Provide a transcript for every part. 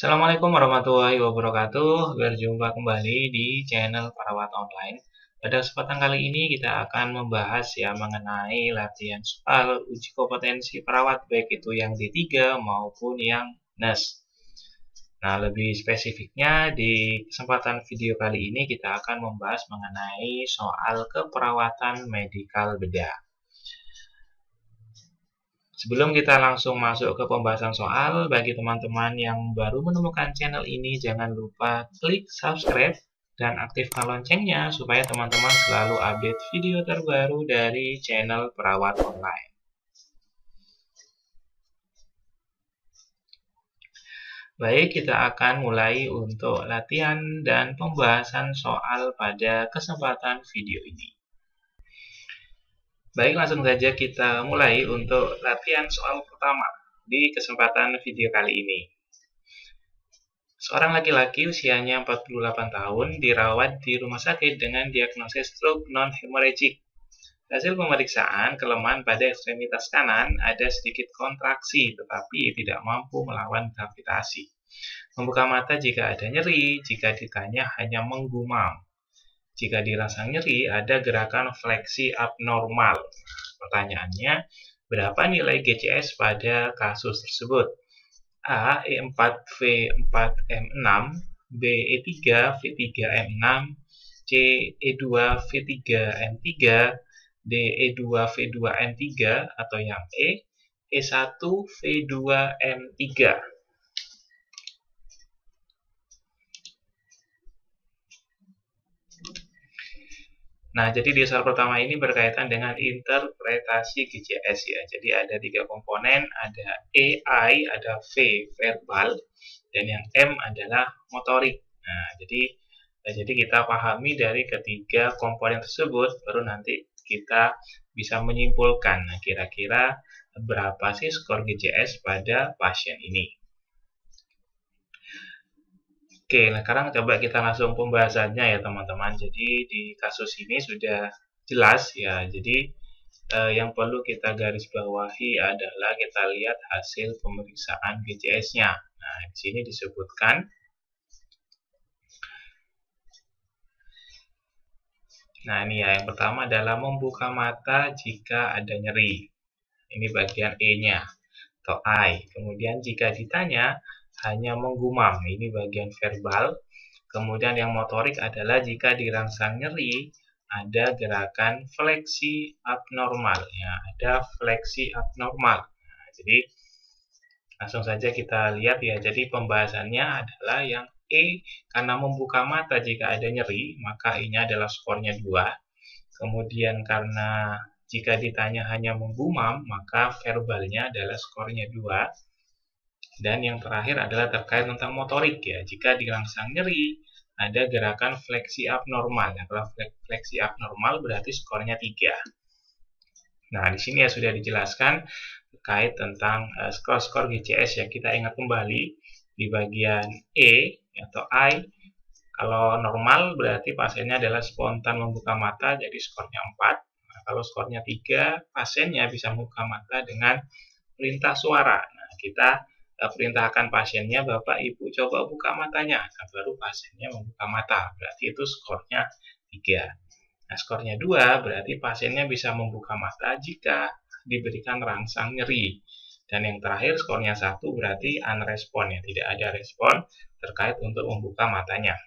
Assalamualaikum warahmatullahi wabarakatuh. Berjumpa kembali di channel Perawat Online. Pada kesempatan kali ini kita akan membahas mengenai latihan soal uji kompetensi perawat baik itu yang D3 maupun yang NES. Nah, lebih spesifiknya di kesempatan video kali ini kita akan membahas mengenai soal keperawatan medikal bedah. Sebelum kita langsung masuk ke pembahasan soal, bagi teman-teman yang baru menemukan channel ini, jangan lupa klik subscribe dan aktifkan loncengnya supaya teman-teman selalu update video terbaru dari channel Perawat Online. Baik, kita akan mulai untuk latihan dan pembahasan soal pada kesempatan video ini. Baik, langsung saja kita mulai untuk latihan soal pertama di kesempatan video kali ini. Seorang laki-laki usianya 48 tahun dirawat di rumah sakit dengan diagnosis stroke non-hemorrhagic. Hasil pemeriksaan kelemahan pada ekstremitas kanan ada sedikit kontraksi tetapi tidak mampu melawan gravitasi. Membuka mata jika ada nyeri, jika ditanya hanya menggumam. Jika dirasa nyeri, ada gerakan fleksi abnormal. Pertanyaannya, berapa nilai GCS pada kasus tersebut? A. E4 V4 M6, B. E3 V3 M6, C. E2 V3 M3, D. E2 V2 M3, atau yang E. E1 V2 M3. Nah, jadi di soal pertama ini berkaitan dengan interpretasi GCS ya. Jadi ada 3 komponen, ada E, I, ada V, verbal, dan yang M adalah motorik. Nah, jadi kita pahami dari ketiga komponen tersebut, baru nanti kita bisa menyimpulkan, nah, kira-kira berapa sih skor GCS pada pasien ini. Oke, nah sekarang coba kita langsung pembahasannya ya teman-teman. Jadi di kasus ini sudah jelas ya. Jadi yang perlu kita garis bawahi adalah kita lihat hasil pemeriksaan GCS-nya. Nah, di sini disebutkan. Nah, ini ya, yang pertama adalah membuka mata jika ada nyeri. Ini bagian E-nya atau I. Kemudian jika ditanya hanya menggumam, ini bagian verbal. Kemudian yang motorik adalah jika dirangsang nyeri ada gerakan fleksi abnormal ya, ada fleksi abnormal. Nah, jadi langsung saja kita lihat ya. Jadi pembahasannya adalah yang E, karena membuka mata jika ada nyeri maka E-nya adalah skornya 2. Kemudian karena jika ditanya hanya menggumam maka verbalnya adalah skornya 2. Dan yang terakhir adalah terkait tentang motorik ya. Jika dirangsang nyeri, ada gerakan fleksi abnormal. Nah, kalau fleksi abnormal berarti skornya 3. Nah, di sini ya sudah dijelaskan terkait tentang skor-skor GCS ya. Kita ingat kembali di bagian E atau I. Kalau normal berarti pasiennya adalah spontan membuka mata, jadi skornya 4. Nah, kalau skornya 3, pasiennya bisa membuka mata dengan perintah suara. Nah, kita perintahkan pasiennya, Bapak Ibu coba buka matanya. Nah, baru pasiennya membuka mata. Berarti itu skornya 3. Nah, skornya 2 berarti pasiennya bisa membuka mata jika diberikan rangsang nyeri. Dan yang terakhir skornya 1 berarti unrespon ya, tidak ada respon terkait untuk membuka matanya.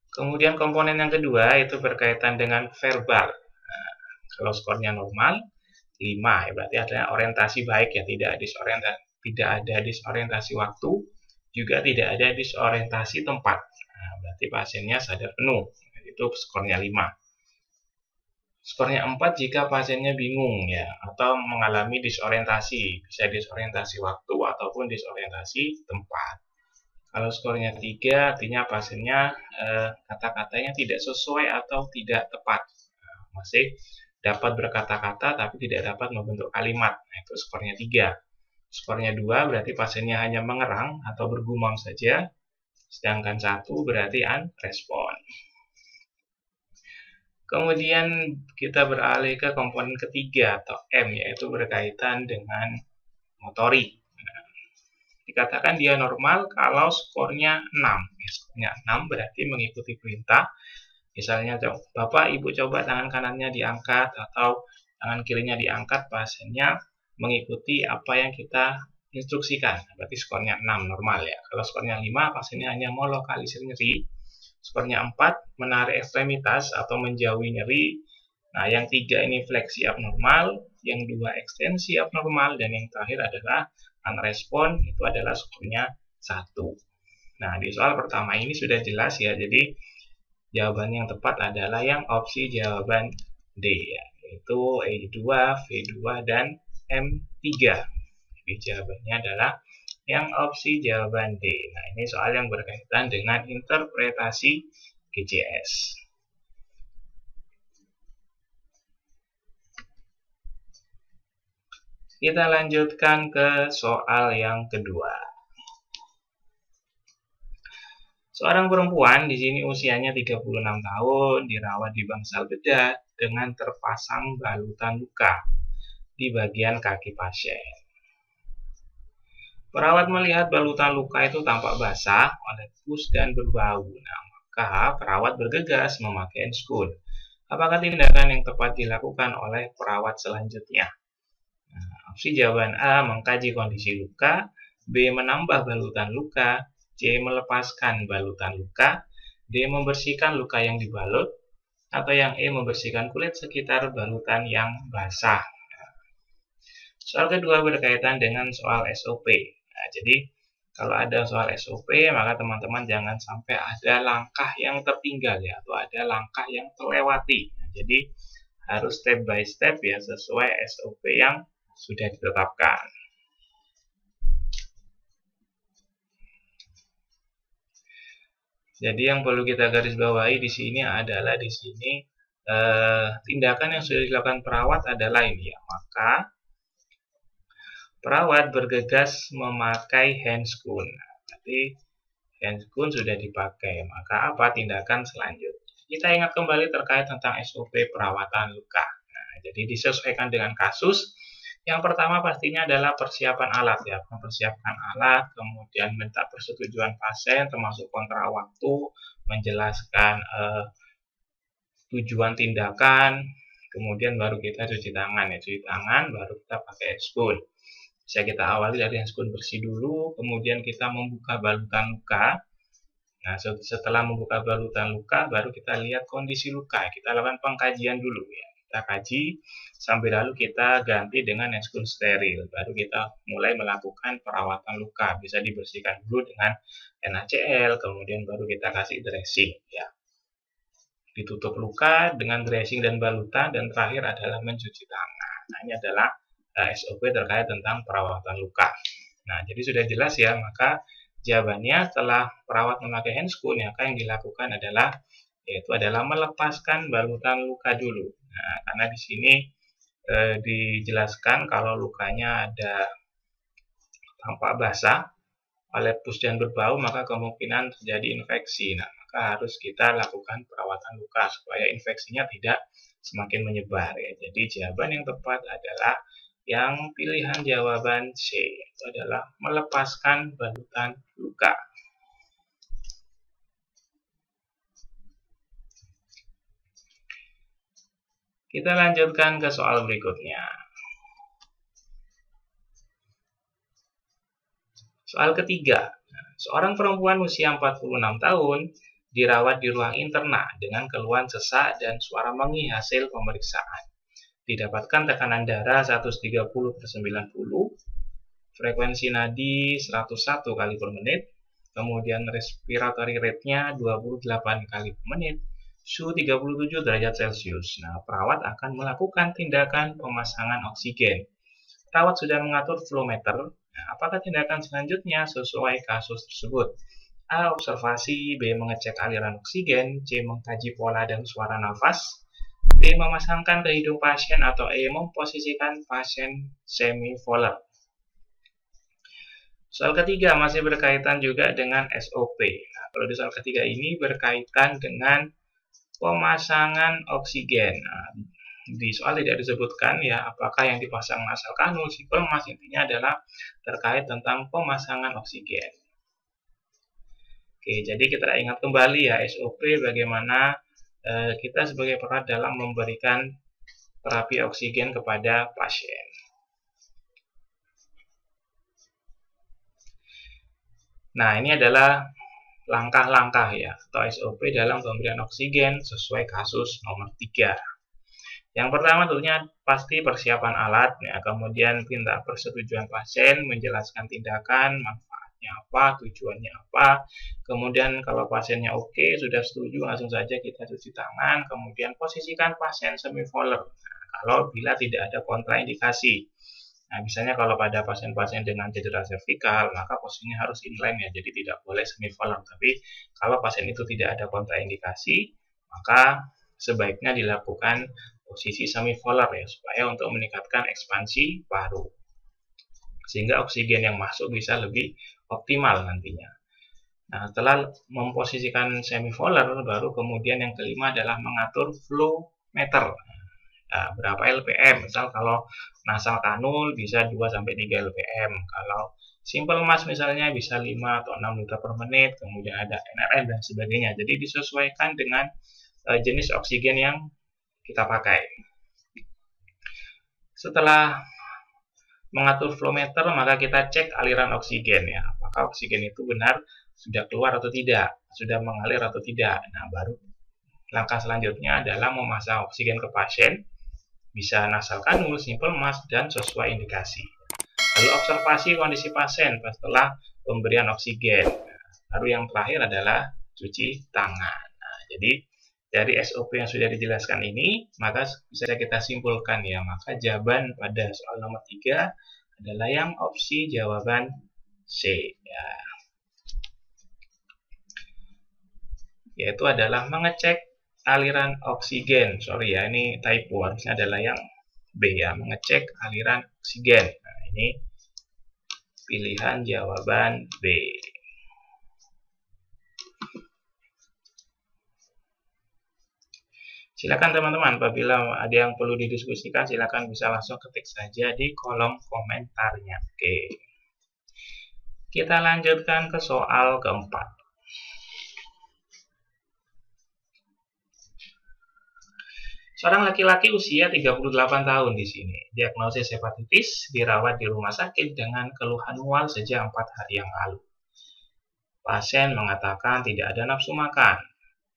Kemudian komponen yang kedua itu berkaitan dengan verbal. Nah, kalau skornya normal 5 ya, berarti ada orientasi baik ya, tidak ada disorientasi waktu, juga tidak ada disorientasi tempat. Nah, berarti pasiennya sadar penuh, itu skornya 5. Skornya 4 jika pasiennya bingung ya, atau mengalami disorientasi, bisa disorientasi waktu ataupun disorientasi tempat. Kalau skornya 3 artinya pasiennya kata-katanya tidak sesuai atau tidak tepat. Nah, masih dapat berkata-kata tapi tidak dapat membentuk kalimat. Nah, itu skornya 3. Skornya 2 berarti pasiennya hanya mengerang atau bergumam saja. Sedangkan 1 berarti unrespon. Kemudian kita beralih ke komponen ketiga atau M, yaitu berkaitan dengan motorik. Nah, di dikatakan dia normal kalau skornya 6. Skornya 6 berarti mengikuti perintah. Misalnya, Bapak Ibu coba tangan kanannya diangkat atau tangan kirinya diangkat, pasiennya mengikuti apa yang kita instruksikan. Berarti skornya 6 normal ya. Kalau skornya 5, pasiennya hanya melokalisir nyeri. Skornya 4, menarik ekstremitas atau menjauhi nyeri. Nah, yang 3 ini fleksi abnormal, yang 2 ekstensi abnormal, dan yang terakhir adalah unrespon, itu adalah skornya 1. Nah, di soal pertama ini sudah jelas ya, jadi jawaban yang tepat adalah yang opsi jawaban D ya, yaitu E2, V2, dan M3. Jadi jawabannya adalah yang opsi jawaban D. Nah, ini soal yang berkaitan dengan interpretasi GCS. Kita lanjutkan ke soal yang kedua. Seorang perempuan di sini usianya 36 tahun, dirawat di bangsal bedah dengan terpasang balutan luka di bagian kaki pasien. Perawat melihat balutan luka itu tampak basah, meletus, dan berbau. Nah, maka perawat bergegas memakai enscool. Apakah tindakan yang tepat dilakukan oleh perawat selanjutnya? Nah, opsi jawaban A, mengkaji kondisi luka, B, menambah balutan luka, C, melepaskan balutan luka, D, membersihkan luka yang dibalut, atau yang E, membersihkan kulit sekitar balutan yang basah. Soal kedua berkaitan dengan soal SOP. Nah, jadi kalau ada soal SOP, maka teman-teman jangan sampai ada langkah yang tertinggal ya, atau ada langkah yang terlewati. Nah, jadi harus step by step ya, sesuai SOP yang sudah ditetapkan. Jadi yang perlu kita garis bawahi di sini adalah tindakan yang sudah dilakukan perawat adalah ini ya. Maka perawat bergegas memakai handscoon. Nah, berarti handscoon sudah dipakai. Maka apa tindakan selanjutnya? Kita ingat kembali terkait tentang SOP perawatan luka. Nah, jadi disesuaikan dengan kasus. Yang pertama pastinya adalah persiapan alat ya, mempersiapkan alat, kemudian minta persetujuan pasien, termasuk kontra waktu, menjelaskan tujuan tindakan, kemudian baru kita cuci tangan ya, cuci tangan baru kita pakai handscoon. Bisa kita awali dari handscoon bersih dulu, kemudian kita membuka balutan luka. Nah, setelah membuka balutan luka, baru kita lihat kondisi luka. Kita lakukan pengkajian dulu ya. Kita kaji sampai lalu kita ganti dengan handscoon steril. Baru kita mulai melakukan perawatan luka. Bisa dibersihkan dulu dengan NaCl, kemudian baru kita kasih dressing ya. Ditutup luka dengan dressing dan balutan, dan terakhir adalah mencuci tangan. Nah, ini adalah SOP terkait tentang perawatan luka. Nah, jadi sudah jelas ya, maka jawabannya setelah perawat memakai handscoon, maka yang dilakukan adalah melepaskan balutan luka dulu. Nah, karena di sini dijelaskan kalau lukanya ada tampak basah, meletus dan berbau, maka kemungkinan terjadi infeksi. Nah, maka harus kita lakukan perawatan luka supaya infeksinya tidak semakin menyebar ya. Jadi jawaban yang tepat adalah yang pilihan jawaban C, itu adalah melepaskan balutan luka. Kita lanjutkan ke soal berikutnya. Soal ketiga, seorang perempuan usia 46 tahun dirawat di ruang interna dengan keluhan sesak dan suara mengih hasil pemeriksaan. Didapatkan tekanan darah 130/90, frekuensi nadi 101 kali per menit, kemudian respiratory rate-nya 28 kali per menit, suhu 37 derajat Celcius. Nah, perawat akan melakukan tindakan pemasangan oksigen. Perawat sudah mengatur flow meter. Nah, apakah tindakan selanjutnya sesuai kasus tersebut? A. Observasi, B. Mengecek aliran oksigen, C. Mengkaji pola dan suara nafas, D. Memasangkan ke hidung pasien, atau E. Memposisikan pasien semi-volar. Soal ketiga masih berkaitan juga dengan SOP. Nah, kalau di soal ketiga ini berkaitan dengan pemasangan oksigen. Nah, di soal tidak disebutkan ya apakah yang dipasang nasal kanul, simpel mas, intinya adalah terkait tentang pemasangan oksigen. Oke, jadi kita ingat kembali ya SOP bagaimana kita sebagai perawat dalam memberikan terapi oksigen kepada pasien. Nah, ini adalah langkah-langkah ya atau SOP dalam pemberian oksigen sesuai kasus nomor 3. Yang pertama tentunya pasti persiapan alat, ya, kemudian minta persetujuan pasien, menjelaskan tindakan, manfaatnya apa, tujuannya apa, kemudian kalau pasiennya oke, sudah setuju, langsung saja kita cuci tangan, kemudian posisikan pasien semivolar, kalau bila tidak ada kontraindikasi. Nah, misalnya kalau pada pasien-pasien dengan cedera servikal, maka posisinya harus inline ya, jadi tidak boleh semivolar. Tapi kalau pasien itu tidak ada kontraindikasi, maka sebaiknya dilakukan posisi semivolar ya, supaya untuk meningkatkan ekspansi paru. Sehingga oksigen yang masuk bisa lebih optimal nantinya. Nah, setelah memposisikan semivolar, baru kemudian yang kelima adalah mengatur flow meter. Nah, berapa LPM, misal kalau nasal kanul bisa 2-3 LPM, kalau simple mas misalnya bisa 5 atau 6 liter per menit, kemudian ada NRN dan sebagainya. Jadi disesuaikan dengan jenis oksigen yang kita pakai. Setelah mengatur flow meter, maka kita cek aliran oksigen ya, apakah oksigen itu benar sudah keluar atau tidak, sudah mengalir atau tidak. Nah, baru langkah selanjutnya adalah memasang oksigen ke pasien, bisa nasal kanul, simple mas, dan sesuai indikasi. Lalu observasi kondisi pasien setelah pemberian oksigen. Lalu yang terakhir adalah cuci tangan. Nah, jadi dari SOP yang sudah dijelaskan ini, maka bisa kita simpulkan ya, maka jawaban pada soal nomor 3 adalah yang opsi jawaban C ya. Yaitu adalah mengecek aliran oksigen. Sorry ya, ini typo, harusnya adalah yang B ya, mengecek aliran oksigen. Nah, ini pilihan jawaban B. Silakan teman-teman, apabila ada yang perlu didiskusikan, silakan bisa langsung ketik saja di kolom komentarnya. Oke. Kita lanjutkan ke soal keempat. Seorang laki-laki usia 38 tahun di sini, diagnosis hepatitis, dirawat di rumah sakit dengan keluhan mual sejak 4 hari yang lalu. Pasien mengatakan tidak ada nafsu makan,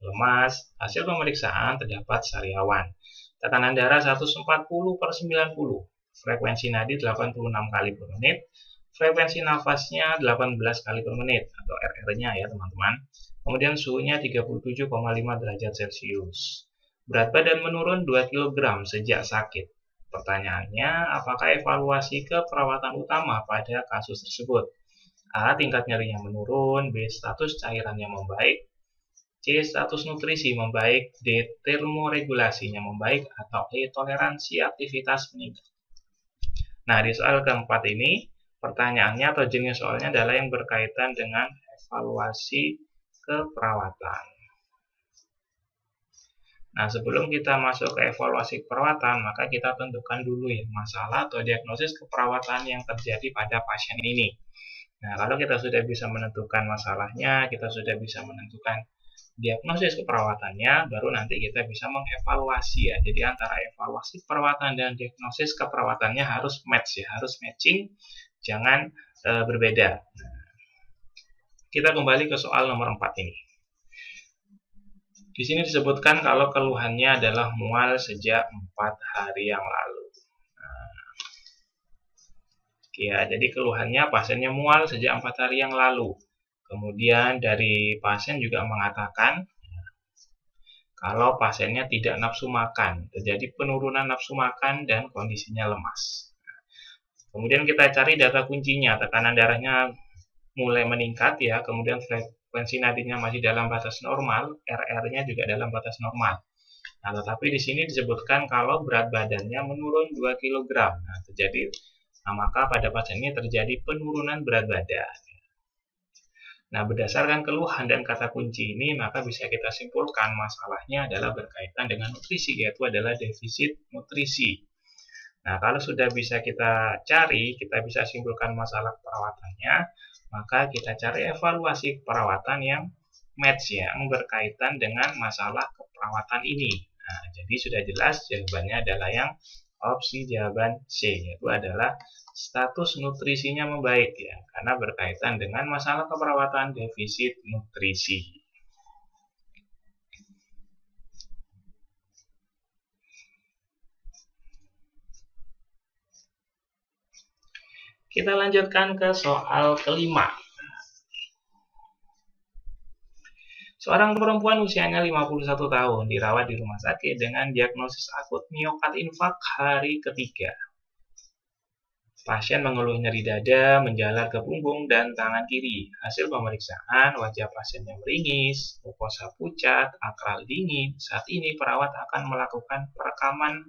lemas, hasil pemeriksaan terdapat sariawan, tekanan darah 140/90, frekuensi nadi 86 kali per menit, frekuensi nafasnya 18 kali per menit, atau RR-nya ya teman-teman. Kemudian suhunya 37,5 derajat Celcius. Berat badan menurun 2 kg sejak sakit. Pertanyaannya, apakah evaluasi keperawatan utama pada kasus tersebut? A. Tingkat nyerinya menurun, B. Status cairannya membaik, C. Status nutrisi membaik, D. Termoregulasinya membaik, atau E. Toleransi aktivitas meningkat. Nah, di soal keempat ini, pertanyaannya atau jenis soalnya adalah yang berkaitan dengan evaluasi keperawatan. Nah, sebelum kita masuk ke evaluasi keperawatan, maka kita tentukan dulu ya masalah atau diagnosis keperawatan yang terjadi pada pasien ini. Nah, kalau kita sudah bisa menentukan masalahnya, kita sudah bisa menentukan diagnosis keperawatannya, baru nanti kita bisa mengevaluasi ya. Jadi antara evaluasi perawatan dan diagnosis keperawatannya harus match ya, harus matching, jangan berbeda. Nah, kita kembali ke soal nomor 4 ini. Di sini disebutkan kalau keluhannya adalah mual sejak 4 hari yang lalu. Nah, ya, jadi keluhannya pasiennya mual sejak 4 hari yang lalu. Kemudian dari pasien juga mengatakan kalau pasiennya tidak nafsu makan, terjadi penurunan nafsu makan dan kondisinya lemas. Kemudian kita cari data kuncinya, tekanan darahnya mulai meningkat ya, kemudian frekuensi nadinya masih dalam batas normal, RR-nya juga dalam batas normal. Nah, tetapi di sini disebutkan kalau berat badannya menurun 2 kg. Nah, maka pada pasien ini terjadi penurunan berat badan. Nah, berdasarkan keluhan dan kata kunci ini, maka bisa kita simpulkan masalahnya adalah berkaitan dengan nutrisi, yaitu adalah defisit nutrisi. Nah, kalau sudah bisa kita cari, kita bisa simpulkan masalah perawatannya, maka kita cari evaluasi perawatan yang match, yang berkaitan dengan masalah keperawatan ini. Nah, jadi sudah jelas jawabannya adalah yang opsi jawaban C, yaitu adalah status nutrisinya membaik ya, karena berkaitan dengan masalah keperawatan defisit nutrisi. Kita lanjutkan ke soal kelima. Seorang perempuan usianya 51 tahun dirawat di rumah sakit dengan diagnosis akut miokard infak hari ketiga. Pasien mengeluh nyeri dada, menjalar ke punggung dan tangan kiri. Hasil pemeriksaan, wajah pasiennya meringis, mukosa pucat, akral dingin. Saat ini perawat akan melakukan perekaman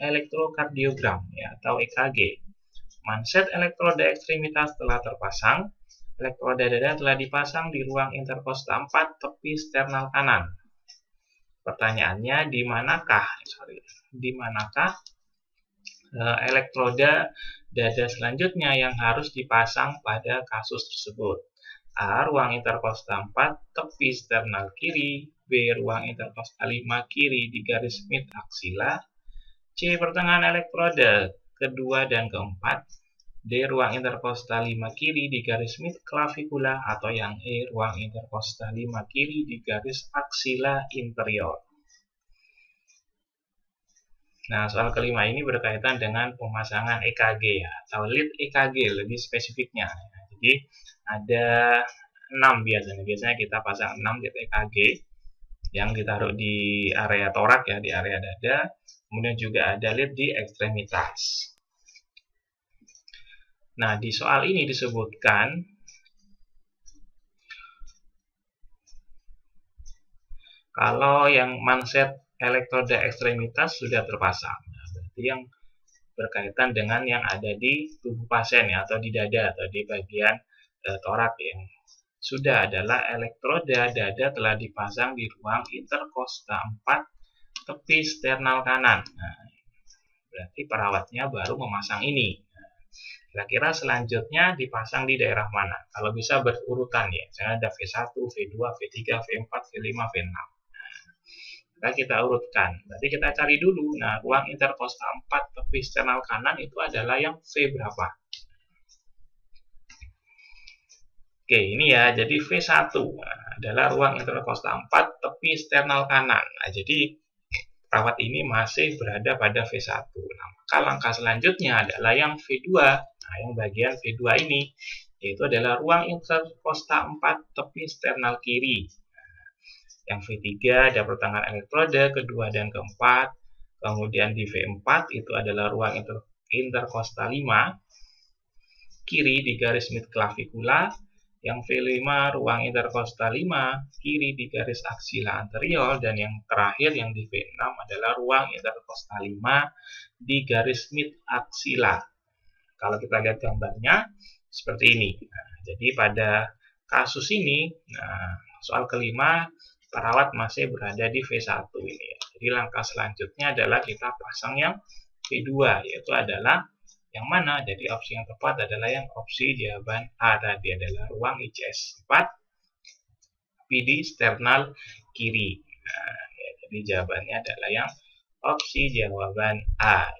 elektrokardiogram ya, atau EKG. Manset elektroda ekstremitas telah terpasang. Elektroda dada telah dipasang di ruang interkosta 4 tepi sternal kanan. Pertanyaannya, di manakah elektroda dada selanjutnya yang harus dipasang pada kasus tersebut? A. Ruang interkosta 4 tepi sternal kiri. B. Ruang interkosta 5 kiri di garis mid aksila. C. Pertengahan elektroda kedua dan keempat. D. Ruang interkosta 5 kiri di garis mid clavikula, atau yang E. Ruang interkosta 5 kiri di garis aksila inferior. Nah, soal kelima ini berkaitan dengan pemasangan EKG ya, atau lead EKG lebih spesifiknya. Nah, jadi ada 6 biasanya kita pasang 6 lead EKG yang ditaruh di area torak ya, di area dada. Kemudian juga ada lead di ekstremitas. Nah, di soal ini disebutkan kalau yang manset elektroda ekstremitas sudah terpasang. Nah, berarti yang berkaitan dengan yang ada di tubuh pasien ya, atau di dada atau di bagian torak yang sudah adalah elektroda dada telah dipasang di ruang interkosta 4 tepi sternal kanan. Nah, berarti perawatnya baru memasang ini. Kira-kira selanjutnya dipasang di daerah mana? Kalau bisa berurutan ya, misalnya ada V1, V2, V3, V4, V5, V6. Nah, kita urutkan. Berarti kita cari dulu. Nah, ruang interkosta 4 tepi sternal kanan itu adalah yang V berapa? Oke, ini ya. Jadi V1 adalah ruang interkosta 4 tepi sternal kanan. Nah, jadi perawat ini masih berada pada V1. Nah, maka langkah selanjutnya adalah yang V2. Nah, yang bagian V2 ini yaitu adalah ruang interkosta 4 tepi sternal kiri. Nah, yang V3 ada pertengahan elektroda kedua dan keempat. Kemudian di V4 itu adalah ruang interkosta 5 kiri di garis mid clavikula. Yang V5 ruang interkosta 5 kiri di garis aksila anterior, dan yang terakhir yang di V6 adalah ruang interkosta 5 di garis mid aksila. Kalau kita lihat gambarnya seperti ini. Nah, jadi pada kasus ini, soal kelima perawat masih berada di V1 ini. Jadi langkah selanjutnya adalah kita pasang yang V2, yaitu adalah yang mana? Jadi opsi yang tepat adalah yang opsi jawaban A tadi, adalah ruang ICS 4 PD sternal kiri. Nah, ya, jadi jawabannya adalah yang opsi jawaban A.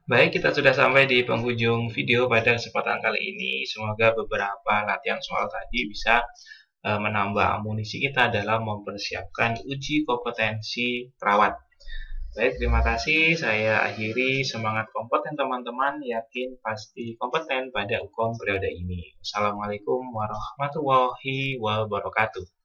Baik, kita sudah sampai di penghujung video pada kesempatan kali ini. Semoga beberapa latihan soal tadi bisa menambah amunisi kita dalam mempersiapkan uji kompetensi perawat. Baik, terima kasih. Saya akhiri. Semangat kompeten teman-teman. Yakin pasti kompeten pada UKOM periode ini. Assalamualaikum warahmatullahi wabarakatuh.